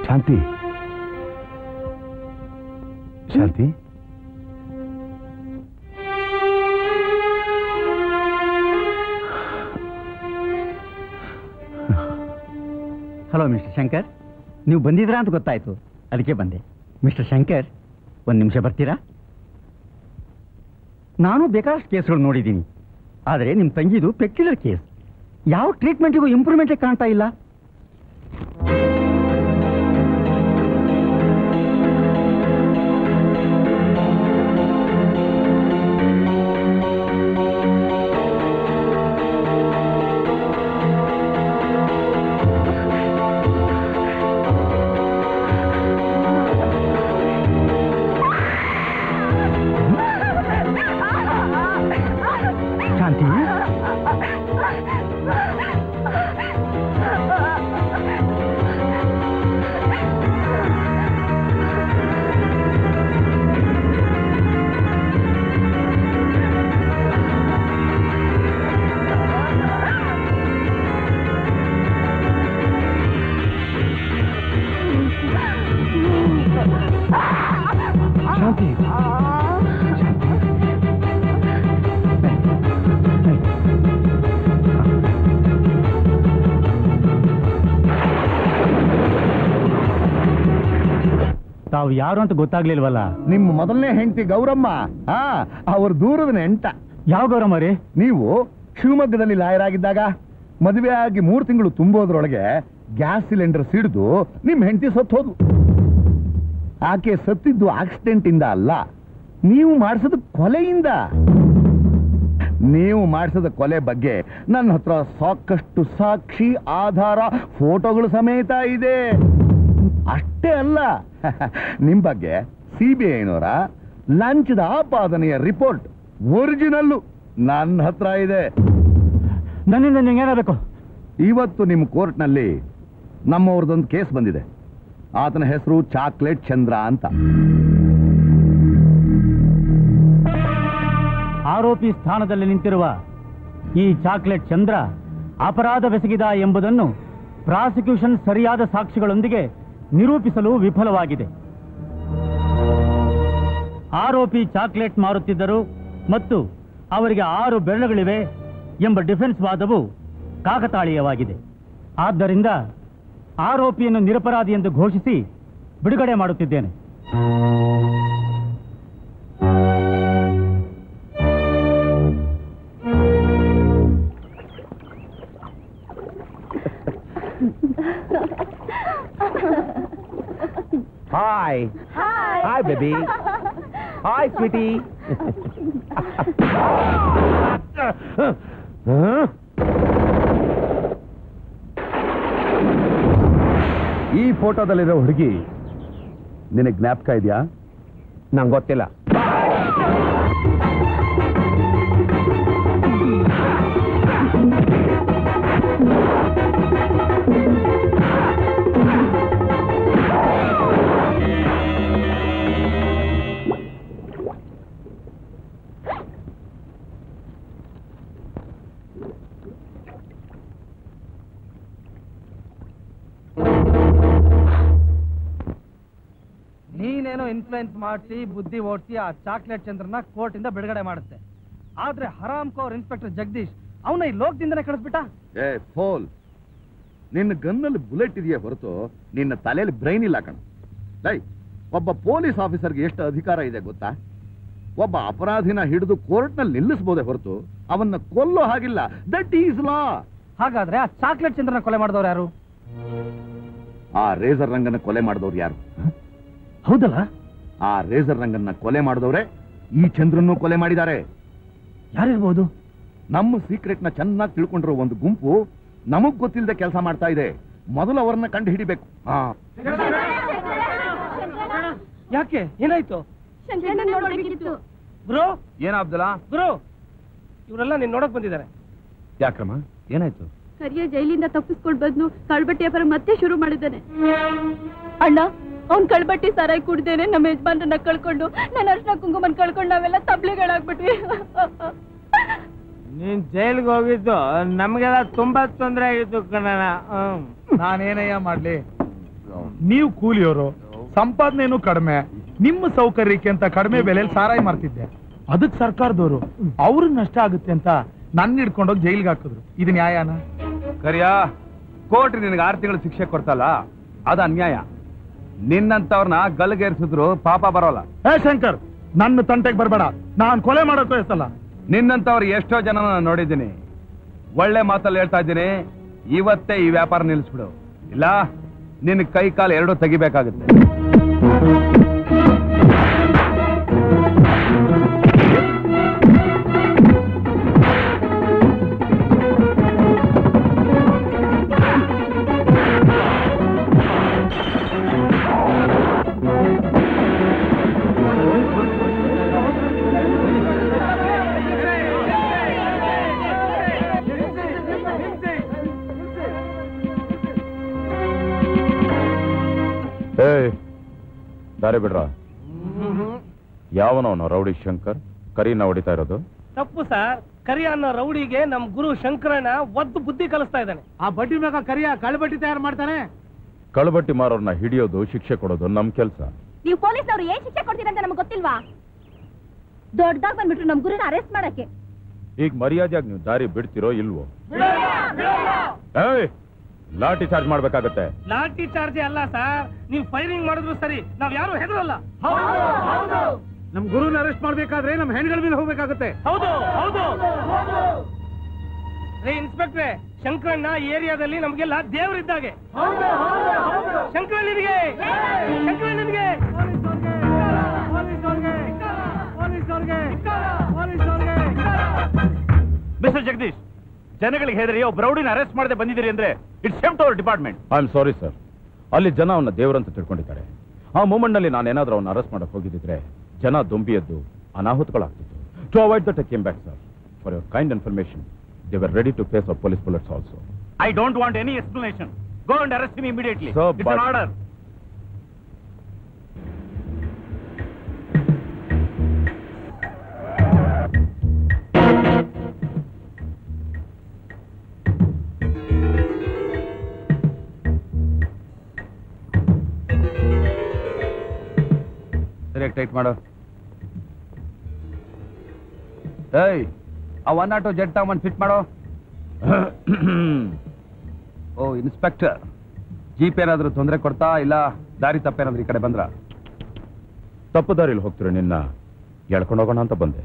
ಶಾಂತಿ ಶಾಂತಿ hello mister Shankar, ನೀವು ಬಂದಿದ್ರಾ ಅಂತ ಗೊತ್ತಾಯ್ತು, ಅದಕ್ಕೆ ಬಂದೆ. ಮಿಸ್ಟರ್ ಶಂಕರ್, ಒಂದು ನಿಮಿಷ ಬರ್ತೀರಾ? ನಾನು ಬೇಕಾದಷ್ಟು ಕೇಸ್ಗಳು ನೋಡಿದ್ದೀನಿ, ಆದರೆ ನಿಮ್ಮ ತಂಗಿದು ಪೆಕ್ಯುಲರ್ ಕೇಸ್. ಯಾವ ಟ್ರೀಟ್ಮೆಂಟಿಗೂ ಇಂಪ್ರೂವ್ಮೆಂಟೇ ಕಾಣ್ತಾ ಇಲ್ಲ. ತಾವು ಯಾರು ಅಂತ ಗೊತ್ತಾಗ್ಲಿಲ್ವಲ್ಲ? ನಿಮ್ಮ ಮೊದಲನೇ ಹೆಂಡತಿ ಗೌರಮ್ಮ. ಅವ್ರ ದೂರದ ನೆಂಟ. ಯಾವ ಗೌರಮ್ಮ ರೀ? ನೀವು ಶಿವಮೊಗ್ಗದಲ್ಲಿ ಲಾಯರ್ ಆಗಿದ್ದಾಗ ಮದುವೆ ಆಗಿ 3 ತಿಂಗಳು ತುಂಬೋದ್ರೊಳಗೆ ಗ್ಯಾಸ್ ಸಿಲಿಂಡರ್ ಸಿಡಿದು ನಿಮ್ ಹೆಂಡತಿ ಸತ್ತೋದು. ಆಕೆ ಸತ್ತಿದ್ದು ಆಕ್ಸಿಡೆಂಟ್ ಇಂದ ಅಲ್ಲ, ನೀವು ಮಾಡಿಸಿದ ಕೊಲೆಯಿಂದ. ನೀವು ಮಾಡಿಸಿದ ಕೊಲೆ ಬಗ್ಗೆ ನನ್ನ ಹತ್ರ ಸಾಕಷ್ಟು ಸಾಕ್ಷಿ, ಆಧಾರ, ಫೋಟೋಗಳು ಸಮೇತ ಇದೆ. ಅಷ್ಟೇ ಅಲ್ಲ, ನಿಮ್ ಬಗ್ಗೆ ಸಿಬಿಐನವರ ಲಂಚದ ಆಪಾದನೆಯ ರಿಪೋರ್ಟ್ ಒರಿಜಿನಲ್ಲು ನನ್ನ ಹತ್ರ ಇದೆ. ನನ್ನಿಂದ ನಿಮ್ಗೇನಾಗಬೇಕು? ಇವತ್ತು ನಿಮ್ಮ ಕೋರ್ಟ್ನಲ್ಲಿ ನಮ್ಮವ್ರದೊಂದು ಕೇಸ್ ಬಂದಿದೆ. ಆತನ ಹೆಸರು ಚಾಕ್ಲೇಟ್ ಚಂದ್ರ ಅಂತ. ಆರೋಪಿ ಸ್ಥಾನದಲ್ಲಿ ನಿಂತಿರುವ ಈ ಚಾಕ್ಲೇಟ್ ಚಂದ್ರ ಅಪರಾಧವೆಸಗಿದ ಎಂಬುದನ್ನು ಪ್ರಾಸಿಕ್ಯೂಷನ್ ಸರಿಯಾದ ಸಾಕ್ಷಿಗಳೊಂದಿಗೆ ನಿರೂಪಿಸಲು ವಿಫಲವಾಗಿದೆ. ಆರೋಪಿ ಚಾಕ್ಲೇಟ್ ಮಾರುತ್ತಿದ್ದರು ಮತ್ತು ಅವರಿಗೆ 6 ಬೆರಳುಗಳಿವೆ ಎಂಬ ಡಿಫೆನ್ಸ್ ವಾದವು ಕಾಕತಾಳೀಯವಾಗಿದೆ. ಆದ್ದರಿಂದ ಆರೋಪಿಯನ್ನು ನಿರಪರಾಧಿ ಎಂದು ಘೋಷಿಸಿ ಬಿಡುಗಡೆ ಮಾಡುತ್ತಿದ್ದೇನೆ. Hi. Hi. Hi, baby. Hi, sweetie. ಈ ಫೋಟೋದಲ್ಲಿರೋ ಹುಡುಗಿ ನಿನಗೆ ಜ್ಞಾಪಕ ಇದೆಯಾ? ನಂಗೆ ಗೊತ್ತಿಲ್ಲ. ನೀನೇನೋ ಇನ್ಫ್ಲೂಯೆನ್ಸ್ ಮಾಡಿಸಿ ಬುದ್ಧಿ ಓಡಿಸಿ ಆ ಚಾಕ್ಲೇಟ್ ಚಂದ್ರನ ಕೋರ್ಟ್ ಇಂದ ಬಿಡುಗಡೆ ಮಾಡುತ್ತೆ. ಆದ್ರೆ ಹರಾಮ್ ಕೋರ್ ಇನ್ಸ್ಪೆಕ್ಟರ್ ಜಗದೀಶ್ ಅವನ ಈ ಲೋಕದಿಂದನೇ ಕಳಿಸ್ಬಿಟ್ಟ. ಫೋಲ್, ನಿನ್ನ ಗನ್ನಲ್ಲಿ ಬುಲೆಟ್ ಇದೆಯಾ ಹೊರತು ನಿನ್ನ ತಲೆಯಲ್ಲಿ ಬ್ರೈನ್ ಇಲ್ಲ ಕಣ. ಒಬ್ಬ ಪೊಲೀಸ್ ಆಫೀಸರ್ಗೆ ಎಷ್ಟು ಅಧಿಕಾರ ಇದೆ ಗೊತ್ತಾ? ಒಬ್ಬ ಅಪರಾಧಿನ ಹಿಡಿದು ಕೋರ್ಟ್ನಲ್ಲಿ ನಿಲ್ಲಿಸಬಹುದೇ ಹೊರತು ಅವನ್ನ ಕೊಲ್ಲೋ ಹಾಗಿಲ್ಲ. ದಟ್ ಈಸ್ ಲಾ. ಹಾಗಾದ್ರೆ ಆ ಚಾಕ್ಲೇಟ್ ಚಂದ್ರನ ಕೊಲೆ ಮಾಡಿದವ್ರು ಯಾರು? ಆ ರೇಸರ್ ರಂಗನ ಕೊಲೆ ಮಾಡಿದವ್ರು ಯಾರು? ಹೌದಲ್ಲ, ಆ ರೇಸರ್ ರಂಗನ್ನ ಕೊಲೆ ಮಾಡಿದವ್ರೆ ಈ ಚಂದ್ರನ್ನು ಕೊಲೆ ಮಾಡಿದ್ದಾರೆ. ಯಾರಿರ್ಬೋದು? ನಮ್ಮ ಸೀಕ್ರೆಟ್ ನ ಚೆನ್ನಾಗಿ ತಿಳ್ಕೊಂಡಿರೋ ಒಂದು ಗುಂಪು ನಮಗ್ ಗೊತ್ತಿಲ್ಲದೆ ಕೆಲಸ ಮಾಡ್ತಾ ಇದೆ. ಮೊದಲು ಅವರನ್ನ ಕಂಡು ಹಿಡಿಬೇಕು. ಯಾಕೆ, ಏನಾಯ್ತು? ಬ್ರೋ, ಏನ ಅಬ್ದುಲ್ಲಾ? ಬ್ರೋ, ಇವರೆಲ್ಲ ನೀನ್ ನೋಡಕ್ ಬಂದಿದ್ದಾರೆ. ಯಾಕ್ರಮ್ಮ, ಏನಾಯ್ತು? ಕರಿಯ ಜೈಲಿಂದ ತಪ್ಪಿಸ್ಕೊಂಡು ಬಂದು ಕಳ್ಬಟ್ಟಿ ವ್ಯಾಪಾರ ಮತ್ತೆ ಶುರು ಮಾಡಿದ್ದಾನೆ. ಅಣ್ಣ, ಅವ್ನ್ ಕಳ್ಬಟ್ಟಿ ಸಾರಾಯಿ ಕುಡ್ದೇನೆ ನಮ್ಮ ಯಜಮಾನ್ರನ್ನ ಕಳ್ಕೊಂಡು, ನನ್ನ ಅರ್ಶನ ಕುಂಕುಮನ್ ಕಳ್ಕೊಂಡು ನಾವೆಲ್ಲ ತಬ್ಲಿಗಳಾಗ್ಬಿಟ್ವಿ. ನೀನ್ ಜೈಲ್ಗೆ ಹೋಗಿದ್ದು ನಮ್ಗೆಲ್ಲ ತುಂಬಾ ತೊಂದರೆ ಆಗಿತ್ತು ಕಣ. ನಾನೇನಯ್ಯ ಮಾಡ್ಲಿ? ನೀವು ಕೂಲಿಯವರು, ಸಂಪಾದನೆನೂ ಕಡಿಮೆ, ನಿಮ್ಮ ಸೌಕರ್ಯಕ್ಕೆ ಅಂತ ಕಡಿಮೆ ಬೆಲೆಯಲ್ಲಿ ಸಾರಾಯಿ ಮಾರ್ತಿದ್ದೆ. ಅದಕ್ಕೆ ಸರ್ಕಾರದವರು ಅವ್ರಿಗೆ ನಷ್ಟ ಆಗುತ್ತೆ ಅಂತ ನನ್ನ ಹಿಡ್ಕೊಂಡೋಗಿ ಜೈಲಿಗೆ ಹಾಕಿದ್ರು. ಇದು ನ್ಯಾಯನಾ? ಕರಿಯಾ, ಕೋರ್ಟ್ ನಿನಗೆ 6 ತಿಂಗಳು ಶಿಕ್ಷೆ ಕೊಡ್ತಲ್ಲ, ಅದು ಅನ್ಯಾಯ. ನಿನ್ನಂತವ್ರನ್ನ ಗಲ್ಗೇರಿಸಿದ್ರು ಪಾಪ ಬರೋಲ್ಲ. ಶಂಕರ್, ನನ್ನ ತಂಟೆಗೆ ಬರಬೇಡ. ನಾನು ಕೊಲೆ ಮಾಡೋಕೆ ಬಯಸಲ್ಲ. ನಿನ್ನಂತವ್ರು ಎಷ್ಟೋ ಜನ ನಾನು ನೋಡಿದ್ದೀನಿ. ಒಳ್ಳೆ ಮಾತಲ್ಲಿ ಹೇಳ್ತಾ ಇದ್ದೀನಿ, ಇವತ್ತೇ ಈ ವ್ಯಾಪಾರ ನಿಲ್ಲಿಸ್ಬಿಡು, ಇಲ್ಲ ನಿನ್ನ ಕೈ ಕಾಲು ಎರಡೂ ತೆಗಿಬೇಕಾಗುತ್ತೆ. ದಾರಿ ಬಿಡ್ರ. ಯಾವನವನು ರೌಡಿ ಶಂಕರ್ ಕರಿನ ಹೊಡಿತಾ ಇರೋದು? ತಪ್ಪು ಸರ್. ಕರಿಯ ಅನ್ನೋ ರೌಡಿಗೆ ನಮ್ ಗುರು ಶಂಕರಣ್ಣ ಒದ್ದು ಬುದ್ಧಿ ಕಲಿಸ್ತಾ ಇದ್ದಾನೆ. ಆ ಬಡ್ಡಿ ಮ್ಯಾಗ ಕರಿಯ ಕಳ್ಬಟ್ಟಿ ತಯಾರು ಮಾಡ್ತಾನೆ. ಕಳ್ಬಟ್ಟಿ ಮಾರೋರ್ನ ಹಿಡಿಯೋದು, ಶಿಕ್ಷೆ ಕೊಡೋದು ನಮ್ ಕೆಲ್ಸ. ನೀವು ಪೊಲೀಸ್ನವರು ಏನ್ ಶಿಕ್ಷೆ ಕೊಡ್ತೀರ ಅಂತ ನಮ್ಗೆ ಗೊತ್ತಿಲ್ವಾ? ದೊಡ್ಡದಾಗ ಬಂದ್ಬಿಟ್ರು ನಮ್ ಗುರುನ ಅರೆಸ್ಟ್ ಮಾಡಕ್ಕೆ. ಈಗ ಮರ್ಯಾದೆಯಾಗಿ ನೀವು ದಾರಿ ಬಿಡ್ತಿರೋ ಇಲ್ವೋ? ಲಾಠಿ ಚಾರ್ಜ್ ಮಾಡ್ಬೇಕಾಗತ್ತೆ. ಲಾಠಿ ಚಾರ್ಜ್ ಅಲ್ಲ ಸರ್, ನೀವು ಫೈರಿಂಗ್ ಮಾಡಿದ್ರು ಸರಿ, ನಾವ್ ಯಾರು ಹೆದರಲ್ಲ. ನಮ್ ಗುರುನ ಅರೆಸ್ಟ್ ಮಾಡ್ಬೇಕಾದ್ರೆ ನಮ್ ಹೆಣ್ಗಳ ಮೇಲೆ ಹೋಗ್ಬೇಕಾಗತ್ತೆ. ಹೌದು ಹೌದು. ರೇ ಇನ್ಸ್ಪೆಕ್ಟ್ರೆ, ಶಂಕರಣ್ಣ ಏರಿಯಾದಲ್ಲಿ ನಮ್ಗೆಲ್ಲ ದೇವರಿದ್ದಾಗೆ. ಶಂಕರಣ್ಣನಿಗೆ ಶಂಕರಣ್ಣನಿಗೆ ಮಿಸ್ಟರ್ ಜಗದೀಶ್, ಜನಗಳಿಗೆ ಹೆದರಿ ಒಬ್ಬ ರೌಡಿನ ಅರೆಸ್ಟ್ ಮಾಡದೆ ಬಂದಿದ್ದೀರಿ ಅಂದ್ರೆ it's shame to our department. I am sorry sir. ಅಲ್ಲಿ ಜನ ಅವನ್ನ ದೇವರಂತ ತಿಳ್ಕೊಂಡಿದ್ದಾರೆ. ಆ ಮೂಮೆಂಟ್ ನಲ್ಲಿ ನಾನೇನಾದ್ರೂ ಅವನ್ನ ಅರೆಸ್ಟ್ ಮಾಡಕ್ ಹೋಗಿದ್ದಿದ್ರೆ ಜನ ದೊಂಬಿ ಎದ್ದು ಅನಾಹುತಗಳಾಗ್ತಿತ್ತು. To avoid that I came back sir. For your kind information, they were ready to face our police bullets also. I don't want any explanation. Go and arrest him immediately. It's an order. Tight ಮಾಡು. ಏಯ್, ಆ 102 jet ತಗೊಂಡು fit ಮಾಡೋ. ಓ inspector, jeep ಏನಾದ್ರೂ ತೊಂದರೆ ಕೊಡ್ತಾ ಇಲ್ಲ ದಾರಿ ತಪ್ಪೇನಾದ್ರೂ ಈ ಕಡೆ ಬಂದ್ರ? ತಪ್ಪು ದಾರಿಲಿ ಹೋಗ್ತೀರ, ನಿನ್ನ ಎಳ್ಕೊಂಡು ಹೋಗೋಣ ಅಂತ ಬಂದೆ.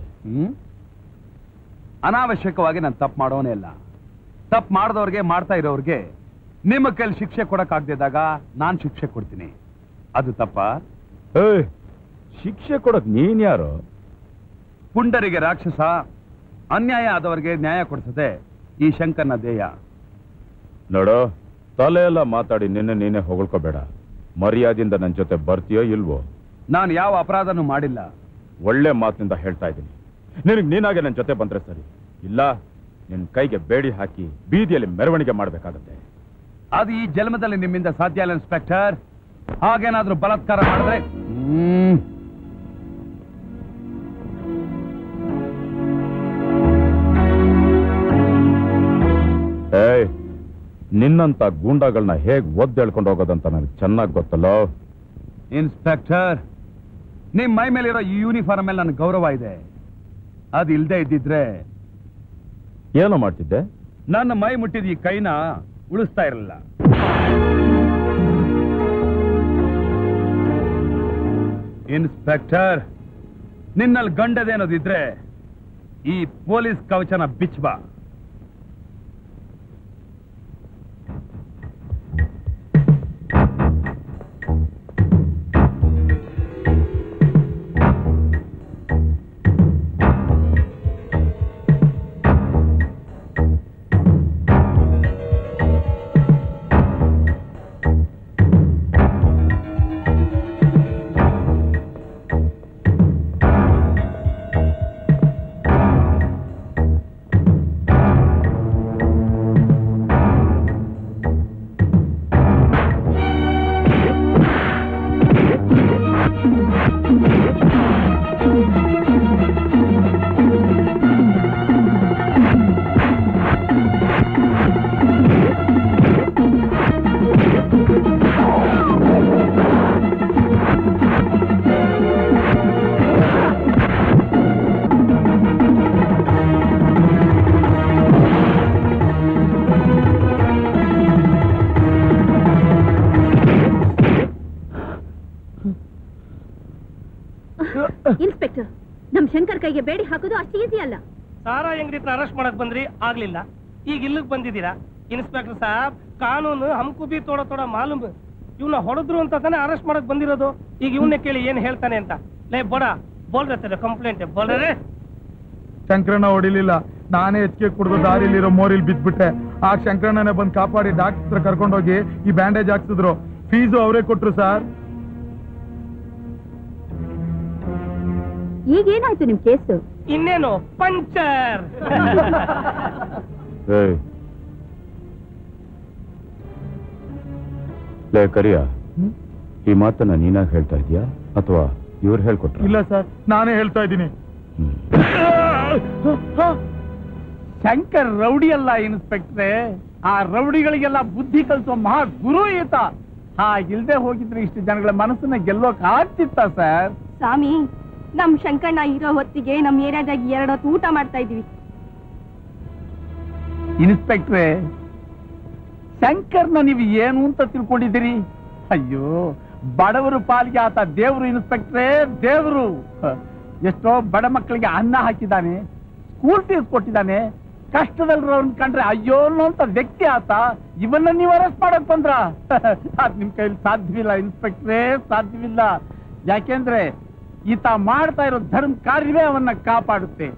ಅನಾವಶ್ಯಕವಾಗಿ ನಾನು ತಪ್ಪು ಮಾಡೋನೇ ಇಲ್ಲ. ತಪ್ಪು ಮಾಡಿದವ್ರಿಗೆ, ಮಾಡ್ತಾ ಇರೋರಿಗೆ ನಿಮ್ಮ ಕೈಲಿ ಶಿಕ್ಷೆ ಕೊಡಕ್ಕಾಗ್ದಿದ್ದಾಗ ನಾನು ಶಿಕ್ಷೆ ಕೊಡ್ತೀನಿ. ಅದು ತಪ್ಪ? ಶಿಕ್ಷೆ ಕೊಡಕ್ ನೀನ್ ಯಾರು? ಪುಂಡರಿಗೆ ರಾಕ್ಷಸ, ಅನ್ಯಾಯ ಆದವರಿಗೆ ನ್ಯಾಯ ಕೊಡ್ತದೆ ಈ ಶಂಕರ್ನ ದೇಯ. ನೋಡೋ, ತಲೆ ಎಲ್ಲ ಮಾತಾಡಿ ನೀನೇ ಹೊಗಳ್ಕೋಬೇಡ. ಮರ್ಯಾದೆಯಿಂದ ನನ್ನ ಜೊತೆ ಬರ್ತೀಯೋ ಇಲ್ವೋ? ನಾನು ಯಾವ ಅಪರಾಧನೂ ಮಾಡಿಲ್ಲ. ಒಳ್ಳೆ ಮಾತಿನಿಂದ ಹೇಳ್ತಾ ಇದ್ದೀನಿ. ನಿನಗೆ ನೀನಾಗೆ ನನ್ನ ಜೊತೆ ಬಂದ್ರೆ ಸರಿ, ಇಲ್ಲ ನಿನ್ ಕೈಗೆ ಬೇಡಿ ಹಾಕಿ ಬೀದಿಯಲ್ಲಿ ಮೆರವಣಿಗೆ ಮಾಡ್ಬೇಕಾಗತ್ತೆ. ಅದು ಈ ಜನ್ಮದಲ್ಲಿ ನಿಮ್ಮಿಂದ ಸಾಧ್ಯ ಇಲ್ಲ ಇನ್ಸ್ಪೆಕ್ಟರ್. ಹಾಗೇನಾದ್ರೂ ಬಲಾತ್ಕಾರ ಮಾಡಿದ್ರೆ ನಿನ್ನಂತ ಗೂಂಡಾಗಳನ್ನ ಹೇಗ್ ಒದ್ದೆಳ್ಕೊಂಡು ಹೋಗೋದಂತ ನನಗೆ ಚೆನ್ನಾಗಿ ಗೊತ್ತಲ್ಲ ಇನ್ಸ್ಪೆಕ್ಟರ್. ನಿಮ್ ಮೈ ಮೇಲಿರೋ ಈ ಯೂನಿಫಾರ್ಮ್ ಮೇಲೆ ನನಗೆ ಗೌರವ ಇದೆ. ಅದು ಇಲ್ದೇ ಇದ್ದಿದ್ರೆ ಏನೋ ಮಾಡ್ತಿದ್ದೆ? ನನ್ನ ಮೈ ಮುಟ್ಟಿದ ಈ ಕೈನ ಉಳಿಸ್ತಾ ಇರಲಿಲ್ಲ. ಇನ್ಸ್ಪೆಕ್ಟರ್, ನಿನ್ನಲ್ಲಿ ಗಂಡದೇನೋದಿದ್ರೆ ಈ ಪೊಲೀಸ್ ಕವಚನ ಬಿಚ್ಚಬಾ. ಸಾರಾಯಿಗೆ ಬೇಡಿ ಹಾಕೋದು ಅಷ್ಟು ಈಸಿ ಅಲ್ಲ. ಸಾರಾಯಿ ಅಂಗಡಿ ಹತ್ರ ಅರೆಸ್ಟ್ ಮಾಡಕ್ ಬಂದ್ರಿ, ಆಗ್ಲಿಲ್ಲ. ಈಗ ಇಲ್ಲಿಗೆ ಬಂದಿದ್ದೀರಾ. ಇನ್ಸ್ಪೆಕ್ಟರ್ ಸಾಬ್, ಕಾನೂನು ಹಮ್ಕು ಬಿ ತೋಡ ತೋಡ ಮಾಲೂಮ್. ಇವನ್ನ ಹೊಡೆದ್ರು ಅಂತ ತಾನೇ ಅರೆಸ್ಟ್ ಮಾಡಕ್ ಬಂದಿರೋದು. ಈಗ ಇವನ್ನೇ ಕೇಳಿ ಏನ್ ಹೇಳ್ತಾನೆ ಅಂತ. ಲೇ ಬೋಡ ಬೋಲ್ರತ್ತೆ ಕಂಪ್ಲೇಂಟ್ ಬೋಲ್ರೆ. ಶಂಕರಣ್ಣ ಹೊಡಿಲಿಲ್ಲ, ನಾನೇ ಎಚ್ಕೆ ಕುಡಿದು ದಾರಿಲಿರೋ ಮೋರಿಲ್ ಬಿದ್ಬಿಟ್ಟೆ. ಆ ಶಂಕರಣ್ಣನೇ ಬಂದು ಕಾಪಾಡಿ ಡಾಕ್ಟರ್ ಹತ್ರ ಕರ್ಕೊಂಡೋಗಿ ಈ ಬ್ಯಾಂಡೇಜ್ ಹಾಕ್ಸಿದ್ರು. ಫೀಸು ಅವರೇ ಕೊಟ್ರು ಸರ್. ಈಗೇನಾಯ್ತು ನಿಮ್ ಕೇಸು? ಇನ್ನೇನು ಪಂಚರ್. ಲೇ ಕರಿಯ, ಈ ಮಾತನ್ನ ನೀನಾಗ ಹೇಳ್ತಾ ಇದೀಯಾ ಅಥವಾ ಇವ್ರು ಹೇಳ್ಕೊಟ್ರ? ಇಲ್ಲ ಸರ್, ನಾನೇ ಹೇಳ್ತಾ ಇದ್ದೀನಿ. ಶಂಕರ್ ರೌಡಿ ಅಲ್ಲ ಇನ್ಸ್ಪೆಕ್ಟ್ರೆ, ಆ ರೌಡಿಗಳಿಗೆಲ್ಲ ಬುದ್ಧಿ ಕಲಿಸುವ ಮಹಾ ಗುರು ಈತ. ಹಾಗಿಲ್ದೆ ಹೋಗಿದ್ರೆ ಇಷ್ಟು ಜನಗಳ ಮನಸ್ಸನ್ನ ಗೆಲ್ಲೋಕ್ ಆಗ್ತಿತ್ತ ಸರ್? ಸ್ವಾಮಿ, ನಮ್ ಶಂಕಣ್ಣ ಇರೋ ಹೊತ್ತಿಗೆ ನಮ್ ಏರಿಯಾದಾಗ 2 ಹೊತ್ತು ಊಟ ಮಾಡ್ತಾ ಇದೀವಿ. ಇನ್ಸ್ಪೆಕ್ಟ್ರೆ, ಶಂಕರ್ನ ನೀವು ಏನು ಅಂತ ತಿಳ್ಕೊಂಡಿದ್ದೀರಿ? ಅಯ್ಯೋ, ಬಡವರು ಪಾಲಿಗೆ ಆತ ದೇವ್ರು ಇನ್ಸ್ಪೆಕ್ಟ್ರೆ, ದೇವ್ರು. ಎಷ್ಟೋ ಬಡ ಮಕ್ಕಳಿಗೆ ಅನ್ನ ಹಾಕಿದ್ದಾನೆ, ಸ್ಕೂಲ್ ಫೀಸ್ ಕೊಟ್ಟಿದ್ದಾನೆ. ಕಷ್ಟದಲ್ಲಿರೋನ್ ಕಂಡ್ರೆ ಅಯ್ಯೋ ಅಂತ ವ್ಯಕ್ತಿ ಆತ. ಇವನ್ನ ನೀವು ಅರೆಸ್ಟ್ ಮಾಡಕ್ ಬಂದ್ರ? ಅದ್ ನಿಮ್ ಕೈಲಿ ಸಾಧ್ಯವಿಲ್ಲ ಇನ್ಸ್ಪೆಕ್ಟ್ರೆ, ಸಾಧ್ಯವಿಲ್ಲ. ಯಾಕೆಂದ್ರೆ ಈತ ಮಾಡ್ತಾ ಇರೋ ಧರ್ಮ ಕಾರ್ಯವೇ ಅವನ್ನ ಕಾಪಾಡುತ್ತೆ.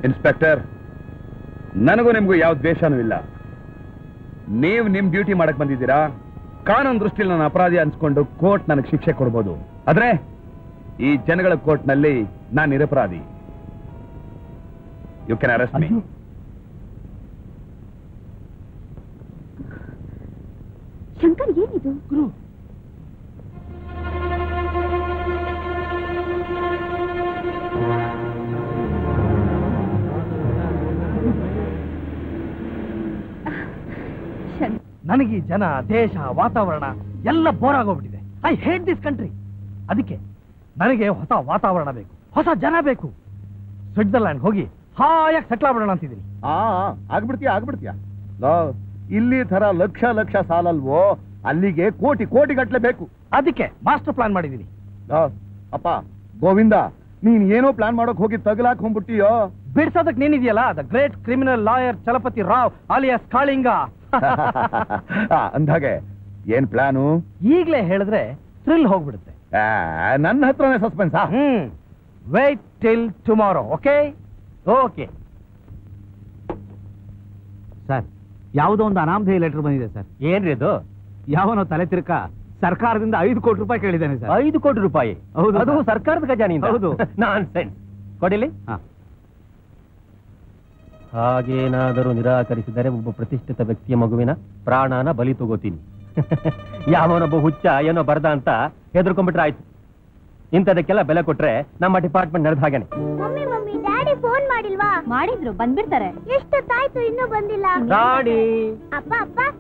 ಇನ್ಸ್ಪೆಕ್ಟರ್, ನನಗೂ ನಿಮ್ಗೂ ಯಾವ ದ್ವೇಷನೂ ಇಲ್ಲ. ನೀವು ನಿಮ್ ಡ್ಯೂಟಿ ಮಾಡಕ್ ಬಂದಿದ್ದೀರಾ. ಕಾನೂನು ದೃಷ್ಟಿಯಲ್ಲಿ ನಾನು ಅಪರಾಧಿ ಅನ್ಸ್ಕೊಂಡು ಕೋರ್ಟ್ ನನಗೆ ಶಿಕ್ಷೆ ಕೊಡ್ಬೋದು. ಆದ್ರೆ ಈ ಜನಗಳ ಕೋರ್ಟ್ನಲ್ಲಿ ನಾನು ನಿರಪರಾಧಿ. You can arrest me. Shankar, ಏನಿದು? ಗುರು, ನನಗೆ ಈ ಜನ, ದೇಶ, ವಾತಾವರಣ ಎಲ್ಲ ಬೋರ್ ಆಗೋಗ್ಬಿಟ್ಟಿದೆ. I hate this country. ಅದಕ್ಕೆ ನನಗೆ ಹೊಸ ವಾತಾವರಣ ಬೇಕು, ಹೊಸ ಜನ ಬೇಕು. ಸ್ವಿಟ್ಜರ್ಲ್ಯಾಂಡ್ ಹೋಗಿ ಹಾಯಾಗಿ ಸೆಟ್ಲ್ ಆಗ್ಬಿಡೋಣ ಅಂತಿದ್ದೀನಿ. ಆಗ್ಬಿಡ್ತೀಯ. ಇಲ್ಲಿ ತರ ಲಕ್ಷ ಲಕ್ಷ ಸಾಲಲ್ವೋ, ಅಲ್ಲಿಗೆ ಕೋಟಿ ಕೋಟಿ ಗಟ್ಲೆ ಬೇಕು. ಅದಕ್ಕೆ ಮಾಸ್ಟರ್ ಪ್ಲಾನ್ ಮಾಡಿದ್ದೀನಿ. ಅಪ್ಪ ಗೋವಿಂದ, ನೀನ್ ಏನೋ ಪ್ಲಾನ್ ಮಾಡೋಕ್ ಹೋಗಿ ತಗಲಾಕ್ ಹೋಗ್ಬಿಟ್ಟಿಯೋ. ಬಿಡ್ಸೋದಕ್ ನೀನಿದೆಯಲ್ಲ, the great criminal lawyer Chalapathi Rao alias Kalinga. ಅಂದಾಗೆ ಏನ್ ಪ್ಲಾನು? ಈಗ್ಲೇ ಹೇಳಿದ್ರೆ ಥ್ರಿಲ್ ಹೋಗ್ಬಿಡುತ್ತೆ. ನನ್ನ ಹತ್ರನೇ suspense. Wait till tomorrow. Okay okay sir, ಯಾವುದೋ ಒಂದು ಅನಾಮಧೇಯ ಲೆಟರ್ ಬಂದಿದೆ ಸರ್. ಏನ್ರಿ ಅದು? ಯಾವನೋ ತಲೆ ತಿರ್ಕ ಸರ್ಕಾರದಿಂದ 5 ಕೋಟಿ ರೂಪಾಯಿ ಕೇಳಿದ್ದಾನೆ ಸರ್. 5 ಕೋಟಿ ರೂಪಾಯಿ? ಹೌದು. ಅದು ಸರ್ಕಾರದ ಖಜಾನೆಯಿಂದ? ಹೌದು. ನಾನ್ಸೆನ್ಸ್. ಕೊಡಿಲಿ. ಹಾಗೇನಾದರೂ ನಿರಾಕರಿಸಿದರೆ ಒಬ್ಬ ಪ್ರತಿಷ್ಠಿತ ವ್ಯಕ್ತಿಯ ಮಗುವಿನ ಪ್ರಾಣನ ಬಲಿ ತಗೋತೀನಿ. ಯಾವನೊಬ್ಬ ಹುಚ್ಚ ಏನೋ ಬರ್ದ ಅಂತ ಹೆದರ್ಕೊಂಡ್ಬಿಟ್ರೆ ಆಯ್ತು. ಇಂಥದಕ್ಕೆಲ್ಲ ಬೆಲೆ ಕೊಟ್ರೆ ನಮ್ಮ ಡಿಪಾರ್ಟ್ಮೆಂಟ್ ನಡೆದ ಹಾಗೇನೆ. ಮಮ್ಮಿ, ಡ್ಯಾಡಿ ಫೋನ್ ಮಾಡಿಲ್ವಾ? ಮಾಡಿದ್ರು, ಬಂದ್ಬಿಡ್ತಾರೆ. ಎಷ್ಟೊತ್ತಾಯ್ತು ಇನ್ನೂ ಬಂದಿಲ್ಲ? ರಾಣಿ, ಅಪ್ಪ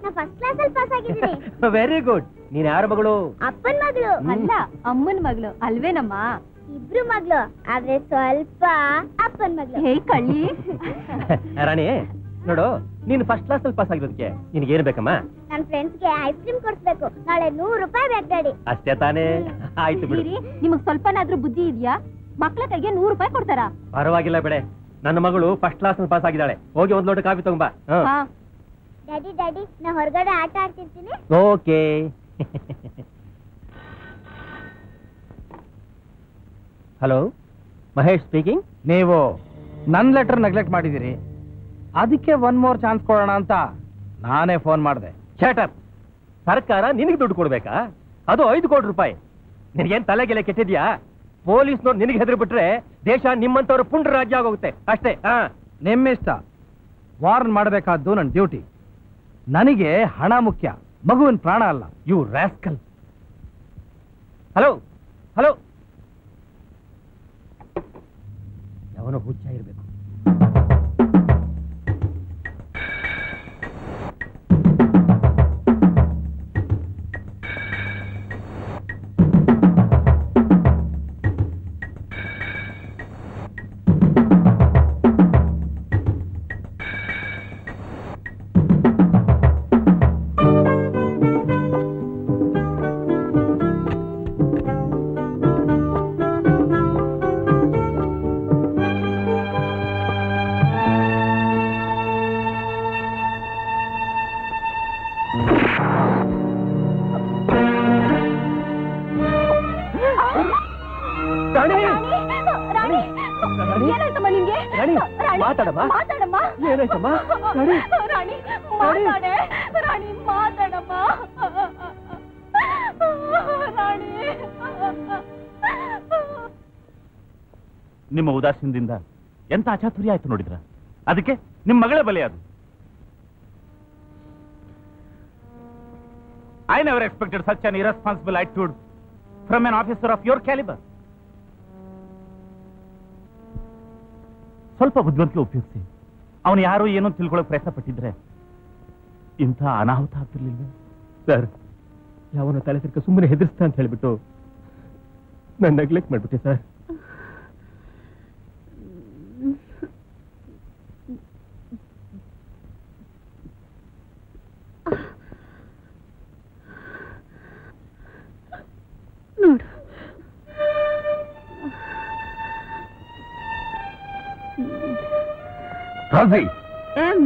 ನಾ ಫಸ್ಟ್ ಕ್ಲಾಸ್ ಅಲ್ಲಿ ಪಾಸ್ ಆಗಿದ್ದೀನಿ. Very good. ನೀನ್ ಯಾರ ಮಗಳು? ಅಪ್ಪನ್ ಮಗಳು ಅಲ್ಲ, ಅಮ್ಮನ್ ಮಗಳು. ಅಲ್ವೇನಮ್ಮ? ಇಬ್ರು ಮಗಳು, ಆದ್ರೆ ಸ್ವಲ್ಪ ಅಪ್ಪನ್ ಮಗಳು. ಹೇ ಕಳ್ಳಿ. ರಾಣಿ ನೋಡು, ನೀನು ಫಸ್ಟ್ ಕ್ಲಾಸ್ ಅಲ್ಲಿ ಪಾಸ್ ಆಗಿರೋದಕ್ಕೆ ನಿನ್ಗೆ ಏನ್ ಬೇಕಮ್ಮ? ನನ್ನ ಫ್ರೆಂಡ್ಸ್ಗೆ ಐಸ್ ಕ್ರೀಮ್ ಕೊಡ್ಸ್ಬೇಕು. ನಾಳೆ 100 ರೂಪಾಯಿ ಬೇಕು ಡ್ಯಾಡಿ. ಅಷ್ಟೇ ತಾನೇ? ಆಯ್ತು ಬಿಡು. ನಿಮಗ್ ಸ್ವಲ್ಪನಾದ್ರೂ ಬುದ್ಧಿ ಇದೆಯಾ? ಮಕ್ಳ ಕೈಗೆ 100 ರೂಪಾಯಿ ಕೊಡ್ತಾರಾ? ಪರವಾಗಿಲ್ಲ ಬಿಡೆ, ನನ್ನ ಮಗಳು ಫಸ್ಟ್ ಕ್ಲಾಸ್ ಪಾಸ್ ಆಗಿದ್ದಾಳೆ. ಹೋಗಿ 1 ಲೋಟ ಕಾಫಿ ತಗೊಂಬಾ. ಡ್ಯಾಡಿ ನಾ ಹೊರಗಡೆ ಆಟ ಆಡ್ತಿರ್ತೀನಿ. ಓಕೆ. Hello, Mahesh speaking. ನೀವು ನನ್ನ ಲೆಟರ್ ನೆಗ್ಲೆಕ್ಟ್ ಮಾಡಿದ್ದೀರಿ, ಅದಕ್ಕೆ 1 ಮೋರ್ ಚಾನ್ಸ್ ಕೊಡೋಣ ಅಂತ ನಾನೇ ಫೋನ್ ಮಾಡಿದೆ. ಶಟಪ್. ಸರ್ಕಾರ ನಿನಗೆ ದುಡ್ಡು ಕೊಡ್ಬೇಕಾ? ಅದು 5 ಕೋಟಿ ರೂಪಾಯಿ. ನಿನಗೇನ್ ತಲೆಗೆಲೆ ಕೆಟ್ಟಿದ್ಯಾ? ಪೊಲೀಸ್ನವ್ರು ನಿನಗೆ ಹೆದರಿ ಬಿಟ್ರೆ ದೇಶ ನಿಮ್ಮಂತವ್ರ ಪುಂಡ್ರ ರಾಜ್ಯ ಆಗೋಗುತ್ತೆ ಅಷ್ಟೇ. ನಿಮ್ಮಿಷ್ಟ. ವಾರ್ನ್ ಮಾಡಬೇಕಾದ್ದು ನನ್ನ ಡ್ಯೂಟಿ. ನನಗೆ ಹಣ ಮುಖ್ಯ, ಮಗುವಿನ ಪ್ರಾಣ ಅಲ್ಲ. You rascal. ಹಲೋ ಹಲೋ, ಯಾವನೋ ಹುಚ್ಚ ಇರಬೇಕು. ಮಾತಾಡಮ್ಮ. ಮಾತಾಡಮ್ಮ. ಏನಾಯ್ತಮ್ಮ? ರಾಣಿ. ರಾಣಿ ಮಾತಾಡೆ. ರಾಣಿ ಮಾತಾಡಮ್ಮ. ರಾಣಿ. ನಿಮ್ಮ ಉದಾಸೀನದಿಂದ ಎಂತ ಅಚಾತುರ್ಯ ಆಯ್ತು ನೋಡಿದ್ರ. ಅದಕ್ಕೆ ನಿಮ್ಮ ಮಗಳೇ ಬಲೆ ಅದು. I never expected such an irresponsible attitude from an officer of your caliber. ಸ್ವಲ್ಪ ಬುದ್ಧಿವಂತಿಕೆ ಉಪಯೋಗಿಸಿ ಅವನು ಯಾರು ಏನೋ ತಿಳ್ಕೊಳ್ಳೋಕೆ ಪ್ರಯತ್ನ ಪಟ್ಟಿದ್ರೆ ಇಂಥ ಅನಾಹುತ ಆಗ್ತಿರ್ಲಿಲ್ಲ. ಸರ್, ಯಾವನ ತಲೆ ತಿರ್ಕ ಸುಮ್ಮನೆ ಹೆದರ್ಸ್ತಾ ಅಂತ ಹೇಳ್ಬಿಟ್ಟು ನಾನು ನೆಗ್ಲೆಕ್ಟ್ ಮಾಡ್ಬಿಟ್ಟೆ ಸರ್. ನೋಡು,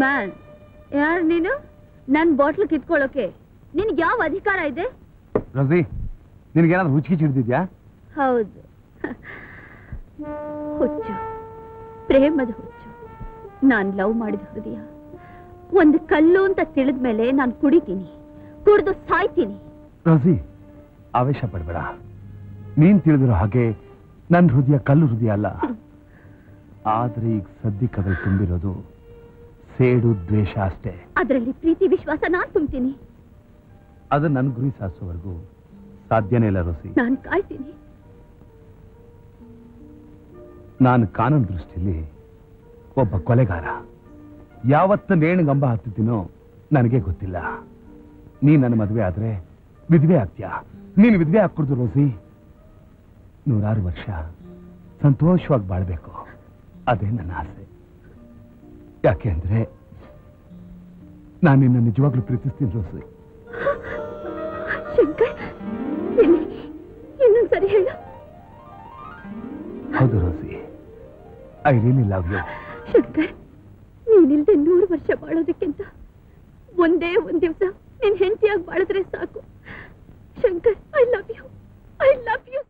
ಮ್ಯಾನ್, ಯಾರು ನೀನು? ನನ್ ಬಾಟ್ಲ್ ಕಿತ್ಕೊಳ್ಳೋಕೆ ನಿನ್ಗೆ ಯಾವ ಅಧಿಕಾರ ಇದೆ? ರಜಿ, ನಿನಗೇನಾದ್ರೂ ಹುಚ್ಚಿಗೆ ಹಿಡಿದಿದ್ಯಾ? ಹೌದು, ಹುಚ್ಚು, ಪ್ರೇಮದ ಹುಚ್ಚು. ನಾನ್ ಲವ್ ಮಾಡಿದ ಹೃದಯ ಒಂದು ಕಲ್ಲು ಅಂತ ತಿಳಿದ್ಮೇಲೆ ನಾನು ಕುಡಿತೀನಿ, ಕುಡಿದು ಸಾಯ್ತೀನಿ. ರಜಿ, ಆವೇಶ ಪಡಬೇಡ. ನೀನ್ ತಿಳಿದಿರೋ ಹಾಗೆ ನನ್ನ ಹೃದಯ ಕಲ್ಲು ಹೃದಯ ಅಲ್ಲ. ಆದ್ರೆ ಈಗ ಸದ್ಯಕ್ಕೆ ಅದ್ರಲ್ಲಿ ತುಂಬಿರೋದು ಸೇಡು, ದ್ವೇಷ ಅಷ್ಟೇ. ಅದರಲ್ಲಿ ಪ್ರೀತಿ, ವಿಶ್ವಾಸ ನಾನ್ ತುಂಬ್ತೀನಿ. ಅದು ನನ್ನ ಗುರಿ ಸಾಧಿಸೋವರೆಗೂ ಸಾಧ್ಯನೇ ಇಲ್ಲ ರೋಸಿ. ನಾನ್ ಕಾಯ್ತೀನಿ. ನಾನು ಕಾನೂನು ದೃಷ್ಟಿಯಲ್ಲಿ ಒಬ್ಬ ಕೊಲೆಗಾರ. ಯಾವತ್ತ ನೇಣಿಗಂಬ ಹತ್ತಿದ್ದೀನೋ ನನಗೆ ಗೊತ್ತಿಲ್ಲ. ನೀ ನನ್ನ ಮದುವೆ ಆದ್ರೆ ವಿಧವೆ ಆಗ್ತೀಯಾ. ನೀನು ವಿಧವೆ ಹಾಕ್ಕೊಡ್ದು ರೋಸಿ. 100 ವರ್ಷ ಸಂತೋಷವಾಗಿ ಬಾಳ್ಬೇಕು, ಅದೇ ನನ್ನ ಆಸೆ. ಯಾಕೆ ಅಂದ್ರೆ ನಾನು ನಿನ್ನ ನಿಜವಾಗ್ಲೂ ಪ್ರೀತಿಸ್ತೀನಿ ರೋಸಿ. ಶಂಕರ್, ಇನ್ನೊಂದ್ಸರಿ ಹೇಳ. ಹೌದು Rosie, I really love you. Shankar, ನೀನಿಲ್ದೆ 100 ವರ್ಷ ಬಾಳೋದಕ್ಕಿಂತ ಒಂದೇ ಒಂದ್ ದಿವಸ ನಿನ್ ಹೆಂಡತಿಯಾಗಿ ಬಾಳಿದ್ರೆ ಸಾಕು. Shankar, I love you.